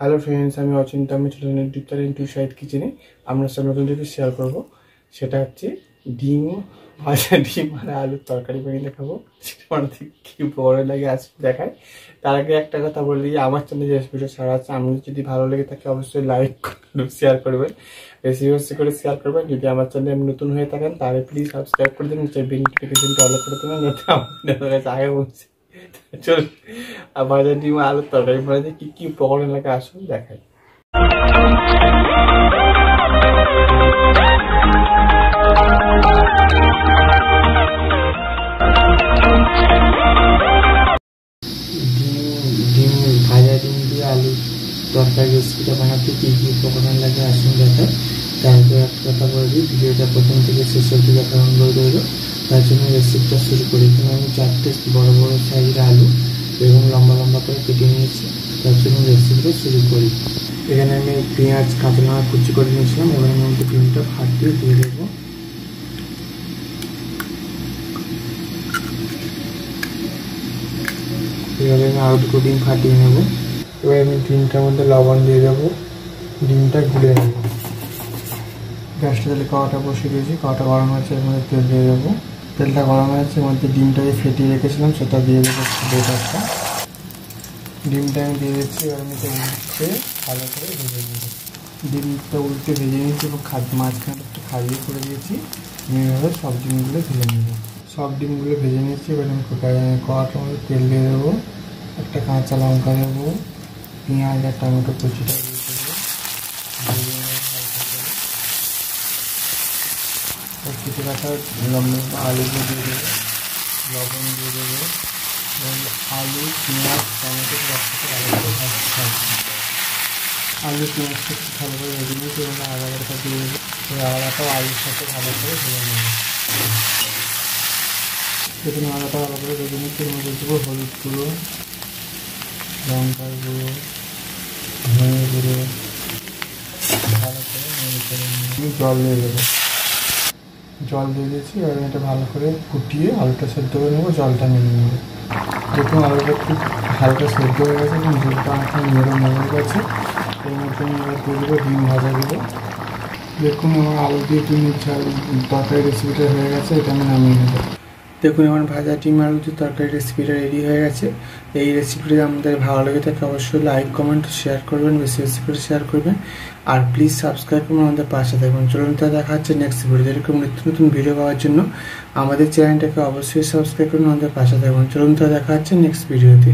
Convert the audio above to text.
Hello friends, আমি অচিন্তা। আমি চলে ডিপটার ইনটু সাইড কিচেনে আমরা সব নতুন রেসিপি শেয়ার করবো। সেটা হচ্ছে ডিম ভাজা, ডিম আর আলুর তরকারি বানিয়ে দেখাবো। সেটা বানাতে কি বড় লাগে আজ দেখায়। তার আগে একটা কথা বলে দিই, আমার চ্যানেলে যে রেসিপিটা ছাড়া আছে, আমি যদি ভালো লেগে থাকে অবশ্যই লাইক শেয়ার করবেন, বেশি করে শেয়ার করবেন। যদি আমার চ্যানেলে নতুন হয়ে থাকেন তাহলে প্লিজ সাবস্ক্রাইব করে দেবেন, বেল নোটিফিকেশনটা অল করে দেবেন যাতে আপনাদের কাছে আগে পৌঁছে। চল, আর ভাজা ডিম আলুর তরকারি বানাতে কি কি উপকরণ লাগে আসুন দেখাই। ভাজা ডিম দিয়ে আলুর তরকারি রেসিপিটা বানাতে কি কি উপকরণ লাগে আসুন দেখায়। তারপরে একটা কথা বলে দিই, ভিডিওটা প্রথম থেকে শেষ অবধি দেখার অনুরোধ রইল। তার জন্য রেসিপিটা শুরু করি। এখানে আমি 4টে বড় বড় সাইজের আলু এবং লম্বা লম্বা করে কেটে নিয়েছি। তার জন্য রেসিপিটা শুরু করি। এখানে আমি পেঁয়াজ কাঁচা লঙ্কা কুচি করে নিয়েছিলাম। এবার মধ্যে ডিমটা ভাত দিয়ে দিয়ে দেবো। এভাবে আমি আরও 2টো ডিম ফাটিয়ে নেব। এবার আমি ডিমটার মধ্যে লবণ দিয়ে দেবো, ডিমটা গুলে নেব। গ্যাসটা তাহলে কড়াটা বসিয়ে দিয়েছি, কড়াটা গরম হয়েছে, এর মধ্যে তেল দিয়ে দেবো। তেলটা গরম হয়েছে, এর মধ্যে ডিমটা যে ফেটিয়ে রেখেছিলাম সেটা দিয়ে দেবো। বেটারটা ডিমটা আমি দিয়ে দিচ্ছি। এবার আমি উল্টে ভালো করে ভেজে নেব। ডিমটা উল্টে ভেজে নিয়েছি এবং মাঝখানে একটু খাইয়ে করে দিয়েছি। আমি এভাবে সব ডিমগুলো ভেজে নেব। সব ডিমগুলো ভেজে নিয়েছি। এবার আমি কড়াটার মধ্যে তেল দিয়ে দেবো, একটা কাঁচা লঙ্কা দেবো, পেঁয়াজ আর টমেটো কুচিটা দিয়ে দেবো, কেটে রাখা লম্বা আলুগুলো দিয়ে দেবো, লবণ দিয়ে দেবো এবং আলু পেঁয়াজ টমেটো রসটা ভালো করে ভাজতে থাকবে। আলু পেঁয়াজটা একটু ভালো করে ভেজে নিয়েছি এবং আদাটা দিয়ে দেবো। আদাটাও আলুর সাথে ভালো করে ভেজে নেব। দেখুন আদাটা ভালো করে ভেজে নিচ্ছি। এর মধ্যে দেবো হলুদ গুঁড়ো, লঙ্কার গুঁড়ো, ধনে গুঁড়ো, ভালো করে নেড়ে করে নিয়ে জল দিয়ে দেবো। জল দিয়ে দিয়েছি। এবার এটা ভালো করে ফুটিয়ে আলুটা সেদ্ধ করে নেবো, জলটা মেরে নেবো। দেখুন আলুটা খুব হালকা সেদ্ধ হয়ে গেছে এবং জলটা এখন নেড়ে গেছে। এর মধ্যে আমি এবার দিয়ে দেবো ডিম ভাজাগুলো। দেখুন আমার আলু দিয়ে ডিমের তরকারি রেসিপিটা হয়ে গেছে, এটা আমি নামিয়ে নেব। দেখুন আমার ভাজা ডিম আলু দিয়ে তরকারি রেসিপিটা রেডি হয়ে গেছে। এই রেসিপিটা আমাদের ভালো লেগে থাকে অবশ্যই লাইক কমেন্ট শেয়ার করবেন, বেশি করে শেয়ার করবেন। আর প্লিজ সাবস্ক্রাইব করুন, আমাদের পাশে থাকবেন। চলুন তা দেখা হচ্ছে নেক্সট ভিডিও। এরকম নিত্য নতুন ভিডিও পাওয়ার জন্য আমাদের চ্যানেলটাকে অবশ্যই সাবস্ক্রাইব করুন, আমাদের পাশে থাকবেন। চলুন তা দেখা হচ্ছে নেক্সট ভিডিওতে।